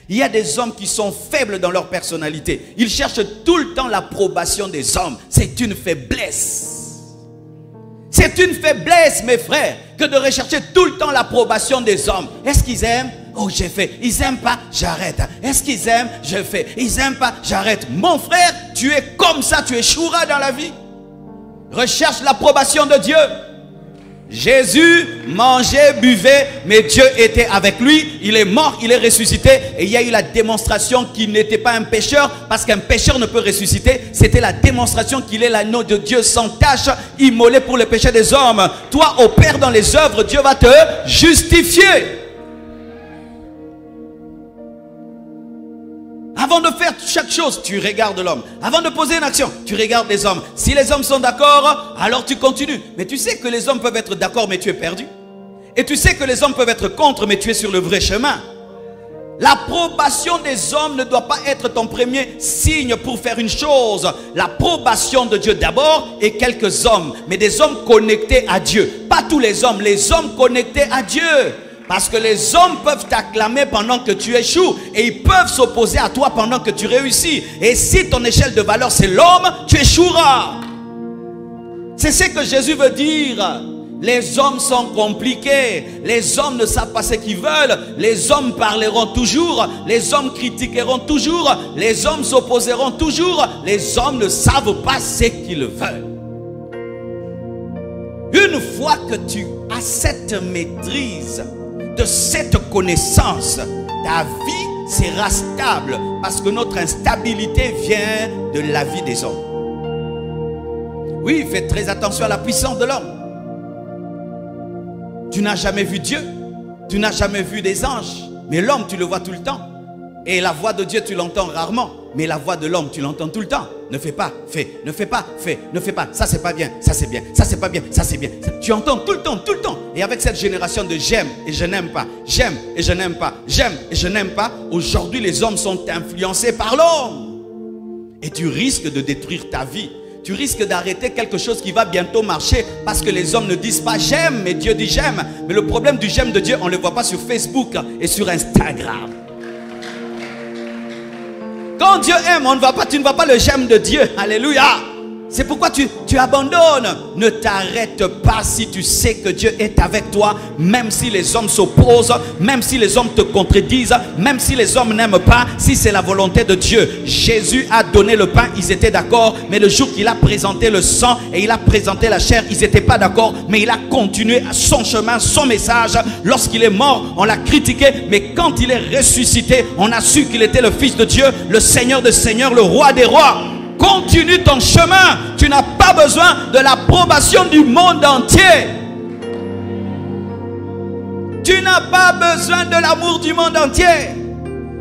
Il y a des hommes qui sont faibles dans leur personnalité. Ils cherchent tout le temps l'approbation des hommes. C'est une faiblesse. C'est une faiblesse, mes frères, que de rechercher tout le temps l'approbation des hommes. Est-ce qu'ils aiment? Oh, j'ai fait. Ils n'aiment pas? J'arrête. Est-ce qu'ils aiment? Je fais. Ils n'aiment pas? J'arrête. Mon frère, tu es comme ça, tu échoueras dans la vie. Recherche l'approbation de Dieu. Jésus mangeait, buvait, mais Dieu était avec lui. Il est mort, il est ressuscité. Et il y a eu la démonstration qu'il n'était pas un pécheur, parce qu'un pécheur ne peut ressusciter. C'était la démonstration qu'il est l'agneau de Dieu sans tache, immolé pour le péché des hommes. Toi, opère dans les œuvres, Dieu va te justifier. Avant de faire chaque chose, tu regardes l'homme. Avant de poser une action, tu regardes les hommes. Si les hommes sont d'accord, alors tu continues. Mais tu sais que les hommes peuvent être d'accord, mais tu es perdu. Et tu sais que les hommes peuvent être contre, mais tu es sur le vrai chemin. L'approbation des hommes ne doit pas être ton premier signe pour faire une chose. L'approbation de Dieu d'abord et quelques hommes. Mais des hommes connectés à Dieu. Pas tous les hommes connectés à Dieu. Parce que les hommes peuvent t'acclamer pendant que tu échoues. Et ils peuvent s'opposer à toi pendant que tu réussis. Et si ton échelle de valeur c'est l'homme, tu échoueras. C'est ce que Jésus veut dire. Les hommes sont compliqués. Les hommes ne savent pas ce qu'ils veulent. Les hommes parleront toujours. Les hommes critiqueront toujours. Les hommes s'opposeront toujours. Les hommes ne savent pas ce qu'ils veulent. Une fois que tu as cette maîtrise, de cette connaissance, ta vie sera stable, parce que notre instabilité vient de la vie des hommes. Oui, fais très attention à la puissance de l'homme. Tu n'as jamais vu Dieu, tu n'as jamais vu des anges, mais l'homme tu le vois tout le temps. Et la voix de Dieu tu l'entends rarement, mais la voix de l'homme tu l'entends tout le temps. Ne fais pas, fais, ne fais pas, fais, ne fais pas. Ça c'est pas bien, ça c'est bien, ça c'est pas bien, ça c'est bien. Tu entends tout le temps, tout le temps. Et avec cette génération de j'aime et je n'aime pas, j'aime et je n'aime pas, j'aime et je n'aime pas, aujourd'hui les hommes sont influencés par l'homme. Et tu risques de détruire ta vie. Tu risques d'arrêter quelque chose qui va bientôt marcher parce que les hommes ne disent pas j'aime, mais Dieu dit j'aime. Mais le problème du j'aime de Dieu, on ne le voit pas sur Facebook et sur Instagram. Quand Dieu aime, tu ne vois pas le j'aime de Dieu. Alléluia. C'est pourquoi tu abandonnes. Ne t'arrête pas si tu sais que Dieu est avec toi. Même si les hommes s'opposent, même si les hommes te contredisent, même si les hommes n'aiment pas, si c'est la volonté de Dieu. Jésus a donné le pain, ils étaient d'accord. Mais le jour qu'il a présenté le sang et il a présenté la chair, ils n'étaient pas d'accord. Mais il a continué son chemin, son message. Lorsqu'il est mort, on l'a critiqué. Mais quand il est ressuscité, on a su qu'il était le Fils de Dieu, le Seigneur des Seigneurs, le Roi des Rois. Continue ton chemin. Tu n'as pas besoin de l'approbation du monde entier. Tu n'as pas besoin de l'amour du monde entier.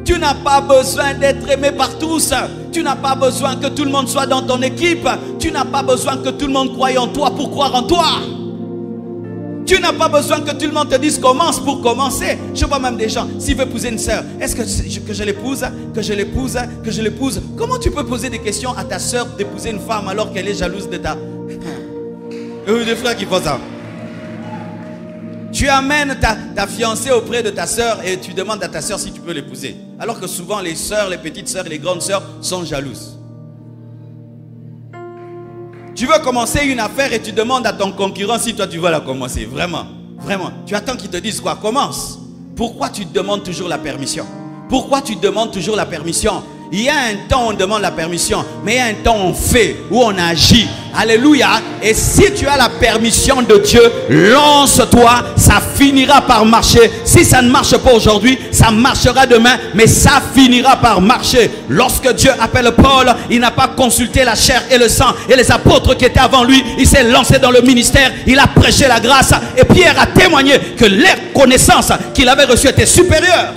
Tu n'as pas besoin d'être aimé par tous. Tu n'as pas besoin que tout le monde soit dans ton équipe. Tu n'as pas besoin que tout le monde croie en toi pour croire en toi. Tu n'as pas besoin que tout le monde te dise commence pour commencer. Je vois même des gens, s'il veut épouser une sœur, est-ce que je l'épouse, que je l'épouse, que je l'épouse? Comment tu peux poser des questions à ta sœur d'épouser une femme alors qu'elle est jalouse de ta... Des frères qui font ça. Tu amènes ta fiancée auprès de ta sœur et tu demandes à ta sœur si tu peux l'épouser. Alors que souvent les sœurs, les petites sœurs et les grandes sœurs sont jalouses. Tu veux commencer une affaire et tu demandes à ton concurrent si toi tu vas la commencer. Vraiment, vraiment. Tu attends qu'il te dise quoi? Commence. Pourquoi tu demandes toujours la permission? Pourquoi tu demandes toujours la permission? Il y a un temps où on demande la permission, mais il y a un temps où on fait, où on agit. Alléluia. Et si tu as la permission de Dieu, lance-toi, ça finira par marcher. Si ça ne marche pas aujourd'hui, ça marchera demain, mais ça finira par marcher. Lorsque Dieu appelle Paul, il n'a pas consulté la chair et le sang et les apôtres qui étaient avant lui. Il s'est lancé dans le ministère, il a prêché la grâce et Pierre a témoigné que les connaissances qu'il avait reçues étaient supérieures.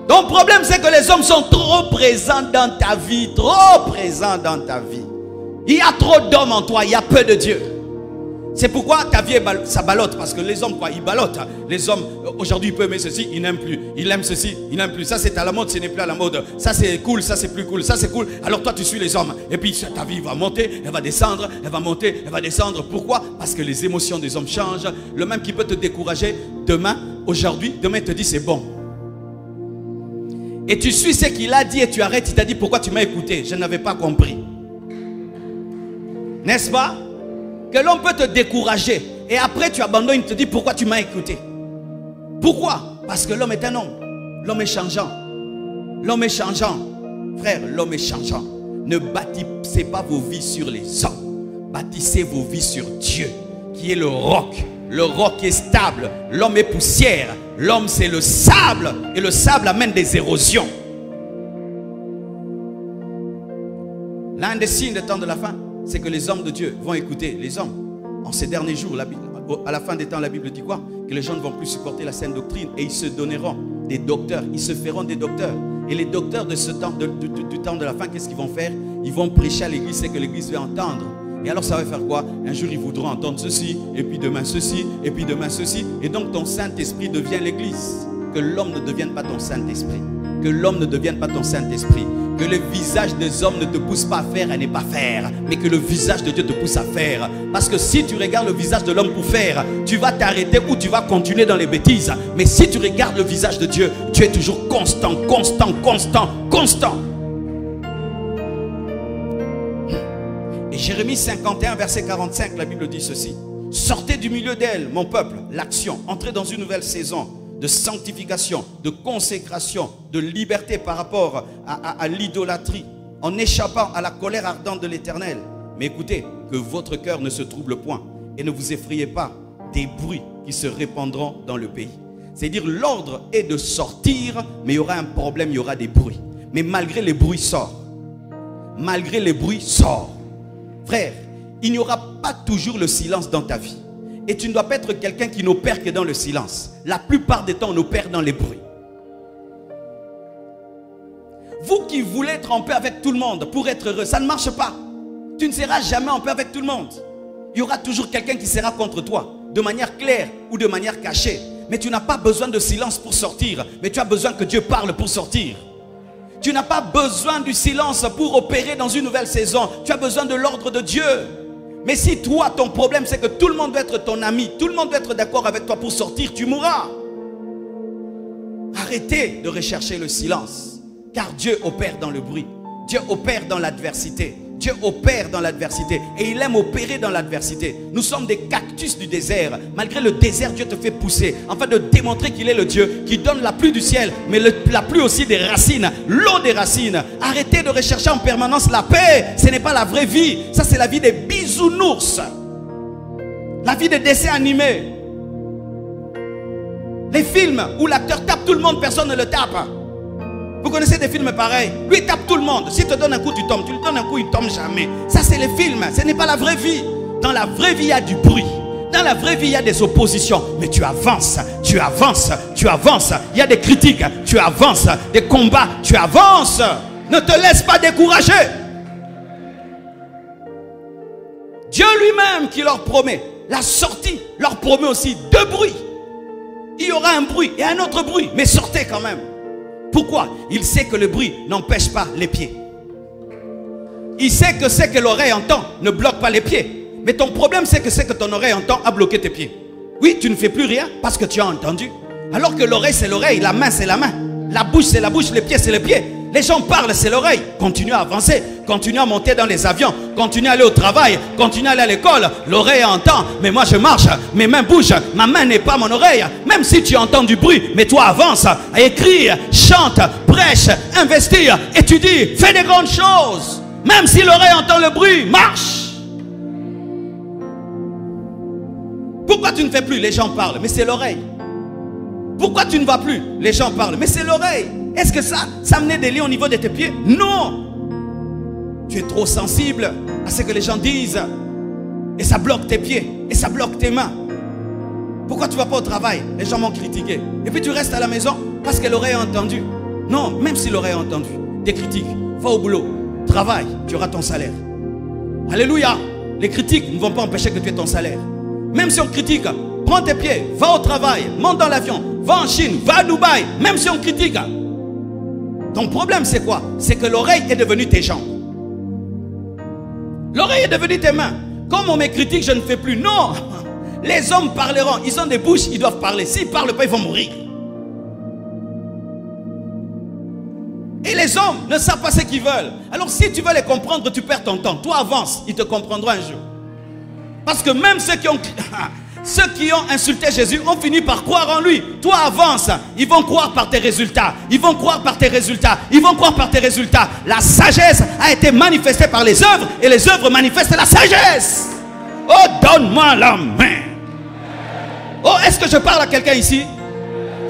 Ton problème, c'est que les hommes sont trop présents dans ta vie. Trop présents dans ta vie. Il y a trop d'hommes en toi, il y a peu de Dieu. C'est pourquoi ta vie, ça ballotte. Parce que les hommes, quoi, ils ballottent. Les hommes, aujourd'hui, ils peuvent aimer ceci, ils n'aiment plus. Ils aiment ceci, ils n'aiment plus. Ça, c'est à la mode, ce n'est plus à la mode. Ça, c'est cool, ça, c'est plus cool. Ça, c'est cool. Alors toi, tu suis les hommes. Et puis, ta vie va monter, elle va descendre, elle va monter, elle va descendre. Pourquoi? Parce que les émotions des hommes changent. Le même qui peut te décourager demain, aujourd'hui, demain, il te dit c'est bon. et tu suis ce qu'il a dit et tu arrêtes, il t'a dit pourquoi tu m'as écouté? Je n'avais pas compris. N'est-ce pas? Que l'homme peut te décourager et après tu abandonnes, il te dit pourquoi tu m'as écouté? Pourquoi? Parce que l'homme est un homme. L'homme est changeant. L'homme est changeant. Frère, l'homme est changeant. Ne bâtissez pas vos vies sur les hommes. Bâtissez vos vies sur Dieu, qui est le roc. Le roc est stable. L'homme est poussière. L'homme c'est le sable. Et le sable amène des érosions. L'un des signes des temps de la fin, c'est que les hommes de Dieu vont écouter. Les hommes, en ces derniers jours, à la fin des temps, la Bible dit quoi? Que les gens ne vont plus supporter la saine doctrine et ils se donneront des docteurs. Ils se feront des docteurs. Et les docteurs de ce temps, du temps de la fin, qu'est-ce qu'ils vont faire? Ils vont prêcher à l'église, c'est que l'église va entendre. Et alors ça va faire quoi? Un jour ils voudront entendre ceci, et puis demain ceci, et puis demain ceci. Et donc ton Saint-Esprit devient l'église. Que l'homme ne devienne pas ton Saint-Esprit. Que l'homme ne devienne pas ton Saint-Esprit. Que le visage des hommes ne te pousse pas à faire et ne pas faire, mais que le visage de Dieu te pousse à faire. Parce que si tu regardes le visage de l'homme pour faire, tu vas t'arrêter ou tu vas continuer dans les bêtises. Mais si tu regardes le visage de Dieu, tu es toujours constant, constant, constant, constant. Et Jérémie 51, verset 45, la Bible dit ceci. Sortez du milieu d'elle, mon peuple, l'action. Entrez dans une nouvelle saison de sanctification, de consécration, de liberté par rapport à l'idolâtrie, en échappant à la colère ardente de l'Éternel. Mais écoutez, que votre cœur ne se trouble point et ne vous effrayez pas des bruits qui se répandront dans le pays. C'est-à-dire l'ordre est de sortir, mais il y aura un problème, il y aura des bruits. Mais malgré les bruits, sort. Malgré les bruits, sort. Frère, il n'y aura pas toujours le silence dans ta vie. Et tu ne dois pas être quelqu'un qui n'opère que dans le silence. La plupart des temps, on opère dans les bruits. Vous qui voulez être en paix avec tout le monde pour être heureux, ça ne marche pas. Tu ne seras jamais en paix avec tout le monde. Il y aura toujours quelqu'un qui sera contre toi, de manière claire ou de manière cachée. Mais tu n'as pas besoin de silence pour sortir, mais tu as besoin que Dieu parle pour sortir. Tu n'as pas besoin du silence pour opérer dans une nouvelle saison. Tu as besoin de l'ordre de Dieu. Mais si toi, ton problème, c'est que tout le monde doit être ton ami, tout le monde doit être d'accord avec toi pour sortir, tu mourras. Arrêtez de rechercher le silence, car Dieu opère dans le bruit. Dieu opère dans l'adversité. Dieu opère dans l'adversité et il aime opérer dans l'adversité. Nous sommes des cactus du désert. Malgré le désert, Dieu te fait pousser afin de démontrer qu'il est le Dieu qui donne la pluie du ciel, mais la pluie aussi des racines, l'eau des racines. Arrêtez de rechercher en permanence la paix. Ce n'est pas la vraie vie. Ça, c'est la vie des bisounours. La vie des dessins animés. Les films où l'acteur tape tout le monde, personne ne le tape. Vous connaissez des films pareils? Lui, il tape tout le monde. S'il te donne un coup, tu tombes. Tu lui donnes un coup, il ne tombe jamais. Ça, c'est les films. Ce n'est pas la vraie vie. Dans la vraie vie, il y a du bruit. Dans la vraie vie, il y a des oppositions. Mais tu avances, tu avances, tu avances. Il y a des critiques, tu avances. Des combats, tu avances. Ne te laisse pas décourager. Dieu lui-même qui leur promet la sortie, leur promet aussi deux bruits. Il y aura un bruit et un autre bruit. Mais sortez quand même. Pourquoi? Il sait que le bruit n'empêche pas les pieds. Il sait que ce que l'oreille entend ne bloque pas les pieds. Mais ton problème, c'est que ce que ton oreille entend a bloqué tes pieds. Oui, tu ne fais plus rien parce que tu as entendu. Alors que l'oreille, c'est l'oreille, la main, c'est la main. La bouche, c'est la bouche, les pieds, c'est les pieds. Les gens parlent, c'est l'oreille. Continue à avancer, continue à monter dans les avions, continue à aller au travail, continue à aller à l'école. L'oreille entend, mais moi je marche, mes mains bougent, ma main n'est pas mon oreille. Même si tu entends du bruit, mais toi avance, écris, chante, prêche, investis, étudie, fais des grandes choses. Même si l'oreille entend le bruit, marche. Pourquoi tu ne fais plus? Les gens parlent, mais c'est l'oreille. Pourquoi tu ne vas plus? Les gens parlent, mais c'est l'oreille. Est-ce que ça amenait des liens au niveau de tes pieds? Non. Tu es trop sensible à ce que les gens disent. Et ça bloque tes pieds. Et ça bloque tes mains. Pourquoi tu ne vas pas au travail? Les gens m'ont critiqué. Et puis tu restes à la maison parce que l'oreille a entendu. Non, même si l'oreille a entendu des critiques, va au boulot, travaille, tu auras ton salaire. Alléluia. Les critiques ne vont pas empêcher que tu aies ton salaire. Même si on critique, prends tes pieds, va au travail, monte dans l'avion, va en Chine, va à Dubaï. Même si on critique, ton problème c'est quoi? C'est que l'oreille est devenue tes jambes. L'oreille est devenue tes mains. Comme on me critique, je ne fais plus. Non. Les hommes parleront. Ils ont des bouches, ils doivent parler. S'ils ne parlent pas, ils vont mourir. Et les hommes ne savent pas ce qu'ils veulent. Alors si tu veux les comprendre, tu perds ton temps. Toi avance, ils te comprendront un jour. Parce que même ceux qui ont insulté Jésus ont fini par croire en lui. Toi avance, ils vont croire par tes résultats. Ils vont croire par tes résultats. Ils vont croire par tes résultats. La sagesse a été manifestée par les œuvres et les œuvres manifestent la sagesse. Oh, donne-moi la main. Oh, est-ce que je parle à quelqu'un ici?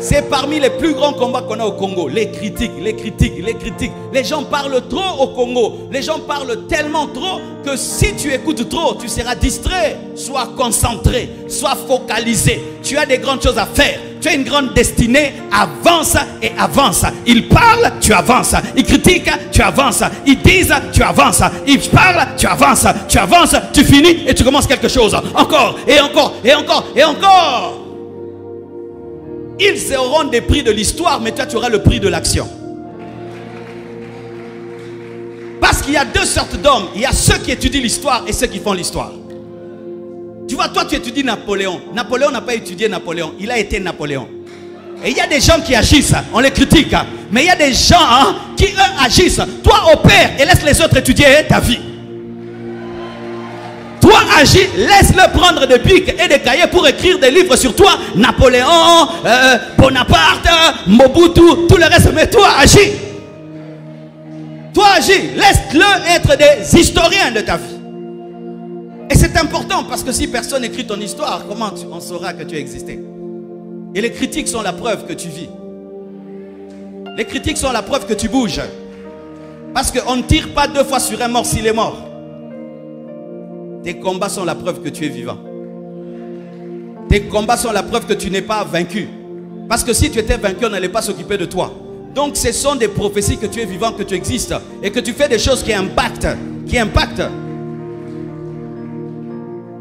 C'est parmi les plus grands combats qu'on a au Congo. Les critiques, les critiques, les critiques. Les gens parlent trop au Congo. Les gens parlent tellement trop que si tu écoutes trop, tu seras distrait. Sois concentré, sois focalisé. Tu as des grandes choses à faire. Tu as une grande destinée. Avance et avance. Ils parlent, tu avances. Ils critiquent, tu avances. Ils disent, tu avances. Ils parlent, tu avances. Tu avances, tu finis et tu commences quelque chose. Encore et encore et encore et encore. Ils auront des prix de l'histoire, mais toi tu auras le prix de l'action. Parce qu'il y a deux sortes d'hommes. Il y a ceux qui étudient l'histoire et ceux qui font l'histoire. Tu vois, toi tu étudies Napoléon. Napoléon n'a pas étudié Napoléon, il a été Napoléon. Et il y a des gens qui agissent, on les critique. Mais il y a des gens qui eux agissent. Toi opère et laisse les autres étudier ta vie. Toi agis, laisse-le prendre des pics et des cahiers pour écrire des livres sur toi. Napoléon, Bonaparte, Mobutu, tout le reste. Mais toi agis. Toi agis, laisse-le être des historiens de ta vie. Et c'est important parce que si personne n'écrit ton histoire, comment on saura que tu as existé? Et les critiques sont la preuve que tu vis. Les critiques sont la preuve que tu bouges. Parce qu'on ne tire pas deux fois sur un mort s'il est mort. Tes combats sont la preuve que tu es vivant. Tes combats sont la preuve que tu n'es pas vaincu. Parce que si tu étais vaincu, on n'allait pas s'occuper de toi. Donc ce sont des prophéties que tu es vivant, que tu existes. Et que tu fais des choses qui impactent.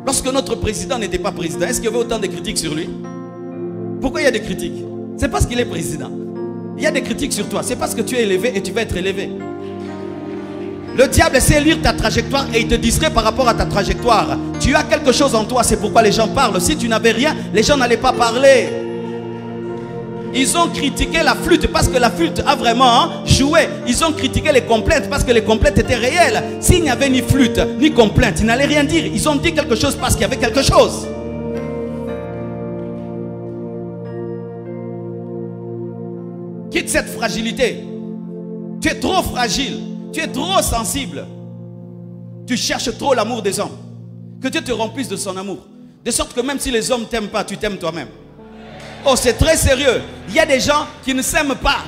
Lorsque notre président n'était pas président, est-ce qu'il y avait autant de critiques sur lui? Pourquoi il y a des critiques? C'est parce qu'il est président. Il y a des critiques sur toi. C'est parce que tu es élevé et tu vas être élevé. Le diable sait lire ta trajectoire et il te distrait par rapport à ta trajectoire. Tu as quelque chose en toi, c'est pourquoi les gens parlent. Si tu n'avais rien, les gens n'allaient pas parler. Ils ont critiqué la flûte parce que la flûte a vraiment joué. Ils ont critiqué les complaintes parce que les complaintes étaient réelles. S'il n'y avait ni flûte, ni complainte, ils n'allaient rien dire. Ils ont dit quelque chose parce qu'il y avait quelque chose. Quitte cette fragilité. Tu es trop fragile. Tu es trop sensible. Tu cherches trop l'amour des hommes. Que Dieu te remplisse de son amour. De sorte que même si les hommes ne t'aiment pas, tu t'aimes toi-même. Oh, c'est très sérieux. Il y a des gens qui ne s'aiment pas.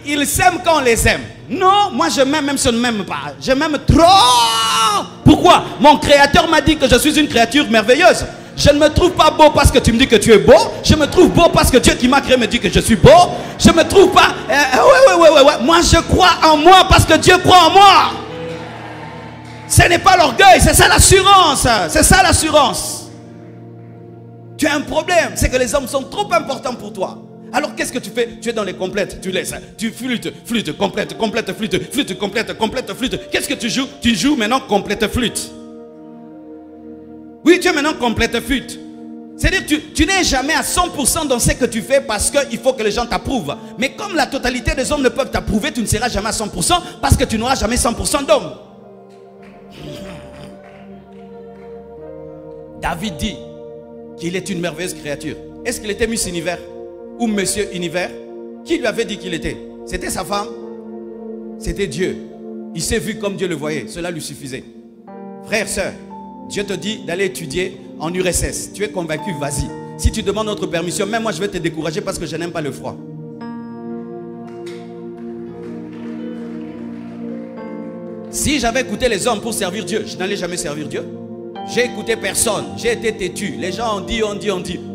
Ils s'aiment quand on les aime. Non, moi je m'aime même si on ne m'aime pas. Je m'aime trop. Pourquoi? Mon créateur m'a dit que je suis une créature merveilleuse. Je ne me trouve pas beau parce que tu me dis que tu es beau. Je me trouve beau parce que Dieu qui m'a créé me dit que je suis beau. Je ne me trouve pas... ouais. Moi, je crois en moi parce que Dieu croit en moi. Ce n'est pas l'orgueil, c'est ça l'assurance. C'est ça l'assurance. Tu as un problème, c'est que les hommes sont trop importants pour toi. Alors qu'est-ce que tu fais? Tu es dans les complètes, tu laisses. Tu flûtes, complète, flûte. Qu'est-ce que tu joues? Tu joues maintenant complète flûte. Oui, tu es maintenant complète flûte. C'est-à-dire que tu n'es jamais à 100% dans ce que tu fais parce qu'il faut que les gens t'approuvent. Mais comme la totalité des hommes ne peuvent t'approuver, tu ne seras jamais à 100% parce que tu n'auras jamais 100% d'hommes. David dit qu'il est une merveilleuse créature. Est-ce qu'il était Miss Univers ou Monsieur Univers? Qui lui avait dit qu'il était? C'était sa femme? C'était Dieu. Il s'est vu comme Dieu le voyait. Cela lui suffisait. Frères, sœurs, Dieu te dit d'aller étudier en URSS. Tu es convaincu, vas-y. Si tu demandes notre permission, même moi je vais te décourager parce que je n'aime pas le froid. Si j'avais écouté les hommes pour servir Dieu, je n'allais jamais servir Dieu. J'ai écouté personne, j'ai été têtu. Les gens ont dit.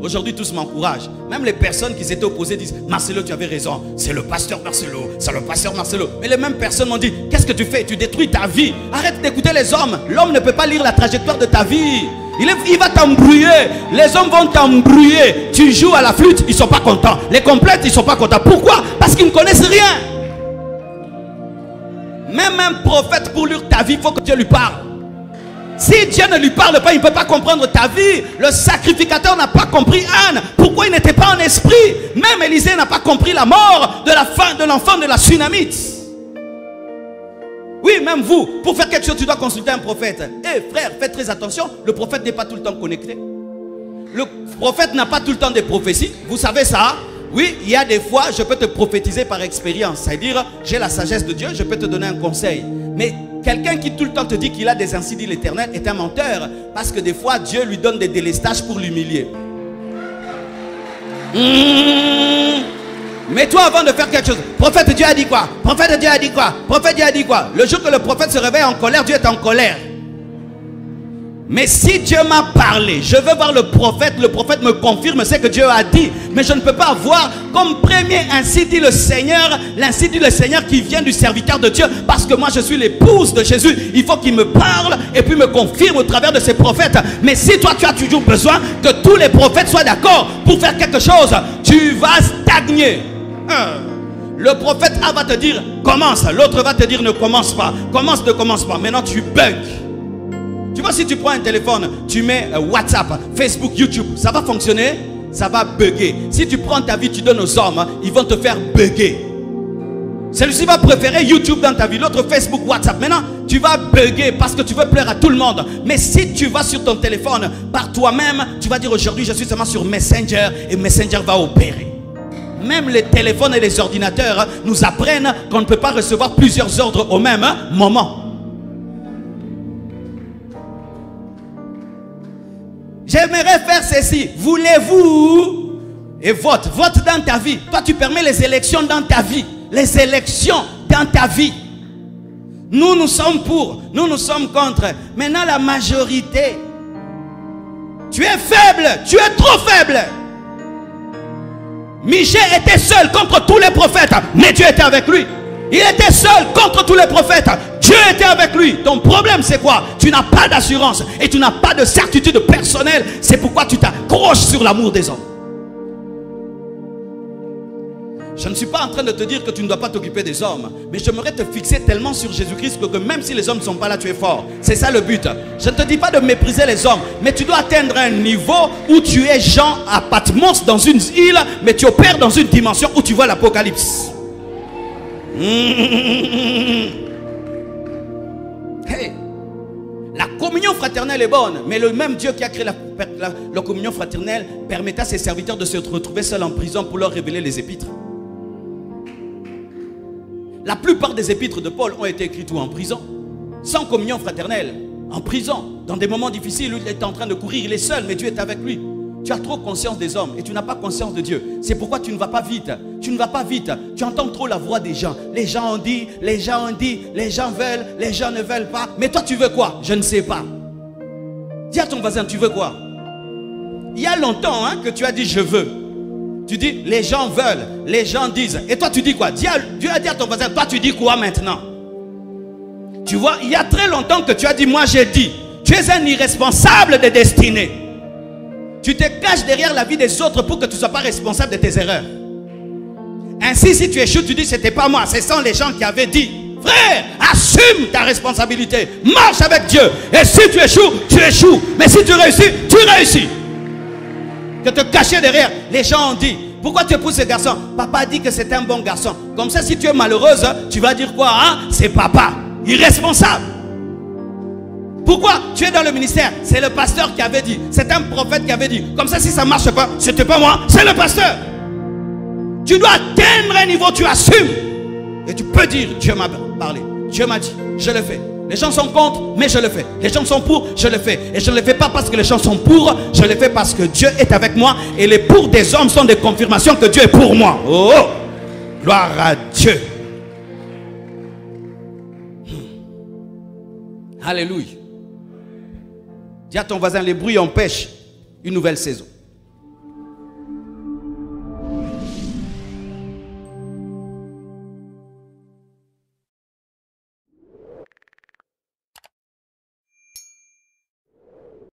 Aujourd'hui, tous m'encouragent. Même les personnes qui s'étaient opposées disent: Marcelo, tu avais raison. C'est le pasteur Marcelo. C'est le pasteur Marcelo. Mais les mêmes personnes m'ont dit: qu'est-ce que tu fais? Tu détruis ta vie. Arrête d'écouter les hommes. L'homme ne peut pas lire la trajectoire de ta vie. Il va t'embrouiller. Les hommes vont t'embrouiller. Tu joues à la flûte, ils ne sont pas contents. Les complètes, ils ne sont pas contents. Pourquoi? Parce qu'ils ne connaissent rien. Même un prophète, pour lire ta vie, il faut que Dieu lui parle. Si Dieu ne lui parle pas, il ne peut pas comprendre ta vie. Le sacrificateur n'a pas compris Anne. Pourquoi il n'était pas en esprit? Même Élisée n'a pas compris la mort de l'enfant de la Sunamite. Oui, même vous, pour faire quelque chose, tu dois consulter un prophète. Eh frère, faites très attention, le prophète n'est pas tout le temps connecté. Le prophète n'a pas tout le temps des prophéties. Vous savez ça? Oui, il y a des fois, je peux te prophétiser par expérience. C'est-à-dire, j'ai la sagesse de Dieu, je peux te donner un conseil. Mais quelqu'un qui tout le temps te dit qu'il a des ainsi dit l'Éternel est un menteur. Parce que des fois, Dieu lui donne des délestages pour l'humilier. Mais toi, avant de faire quelque chose, prophète, Dieu a dit quoi? Prophète, Dieu a dit quoi? Prophète, Dieu a dit quoi? Le jour que le prophète se réveille en colère, Dieu est en colère. Mais si Dieu m'a parlé, je veux voir le prophète me confirme ce que Dieu a dit. Mais je ne peux pas voir comme premier ainsi dit le Seigneur, l'ainsi dit le Seigneur qui vient du serviteur de Dieu. Parce que moi je suis l'épouse de Jésus. Il faut qu'il me parle et puis me confirme au travers de ses prophètes. Mais si toi tu as toujours besoin que tous les prophètes soient d'accord pour faire quelque chose, tu vas stagner. Le prophète A va te dire commence, l'autre va te dire ne commence pas. Commence, ne commence pas. Maintenant tu bugs. Tu vois, si tu prends un téléphone, tu mets WhatsApp, Facebook, YouTube, ça va fonctionner, ça va bugger. Si tu prends ta vie, tu donnes aux hommes, ils vont te faire bugger. Celui-ci va préférer YouTube dans ta vie, l'autre Facebook, WhatsApp. Maintenant, tu vas bugger parce que tu veux plaire à tout le monde. Mais si tu vas sur ton téléphone par toi-même, tu vas dire aujourd'hui, je suis seulement sur Messenger et Messenger va opérer. Même les téléphones et les ordinateurs nous apprennent qu'on ne peut pas recevoir plusieurs ordres au même moment. J'aimerais faire ceci. Voulez-vous? Et vote. Vote dans ta vie. Toi, tu permets les élections dans ta vie. Les élections dans ta vie. Nous sommes pour. Nous sommes contre. Maintenant, la majorité. Tu es faible. Tu es trop faible. Michée était seul contre tous les prophètes. Mais Dieu était avec lui. Il était seul contre tous les prophètes. Dieu était avec lui. Ton problème c'est quoi? Tu n'as pas d'assurance et tu n'as pas de certitude personnelle. C'est pourquoi tu t'accroches sur l'amour des hommes. Je ne suis pas en train de te dire que tu ne dois pas t'occuper des hommes. Mais j'aimerais te fixer tellement sur Jésus-Christ que même si les hommes ne sont pas là, tu es fort. C'est ça le but. Je ne te dis pas de mépriser les hommes. Mais tu dois atteindre un niveau où tu es Jean à Patmos dans une île. Mais tu opères dans une dimension où tu vois l'Apocalypse. Hey, la communion fraternelle est bonne, mais le même Dieu qui a créé la communion fraternelle permettait à ses serviteurs de se retrouver seuls en prison pour leur révéler les épîtres. La plupart des épîtres de Paul ont été écrites en prison, sans communion fraternelle, en prison, dans des moments difficiles où il est en train de courir, il est seul, mais Dieu est avec lui. Tu as trop conscience des hommes et tu n'as pas conscience de Dieu. C'est pourquoi tu ne vas pas vite. Tu ne vas pas vite. Tu entends trop la voix des gens. Les gens ont dit, les gens ont dit, les gens veulent, les gens ne veulent pas. Mais toi, tu veux quoi? Je ne sais pas. Dis à ton voisin, tu veux quoi? Il y a longtemps que tu as dit, je veux. Tu dis, les gens veulent, les gens disent. Et toi, tu dis quoi? Dieu a dit à ton voisin, toi, tu dis quoi maintenant? Tu vois, il y a très longtemps que tu as dit, moi, j'ai dit. Tu es un irresponsable de destinée. Tu te caches derrière la vie des autres pour que tu ne sois pas responsable de tes erreurs. Ainsi, si tu échoues, tu dis, c'était pas moi, ce sont les gens qui avaient dit. Frère, assume ta responsabilité. Marche avec Dieu. Et si tu échoues, tu échoues. Mais si tu réussis, tu réussis. Que te cacher derrière, les gens ont dit. Pourquoi tu épouses ce garçon? Papa dit que c'est un bon garçon. Comme ça, si tu es malheureuse, tu vas dire quoi? C'est papa. Irresponsable. Pourquoi tu es dans le ministère? C'est le pasteur qui avait dit. C'est un prophète qui avait dit. Comme ça, si ça ne marche pas, c'était pas moi, c'est le pasteur. Tu dois atteindre un niveau, tu assumes. Et tu peux dire, Dieu m'a parlé. Dieu m'a dit, je le fais. Les gens sont contre, mais je le fais. Les gens sont pour, je le fais. Et je ne le fais pas parce que les gens sont pour, je le fais parce que Dieu est avec moi. Et les pour des hommes sont des confirmations que Dieu est pour moi. Oh, gloire à Dieu. Alléluia. Dis à ton voisin, les bruits empêchent une nouvelle saison.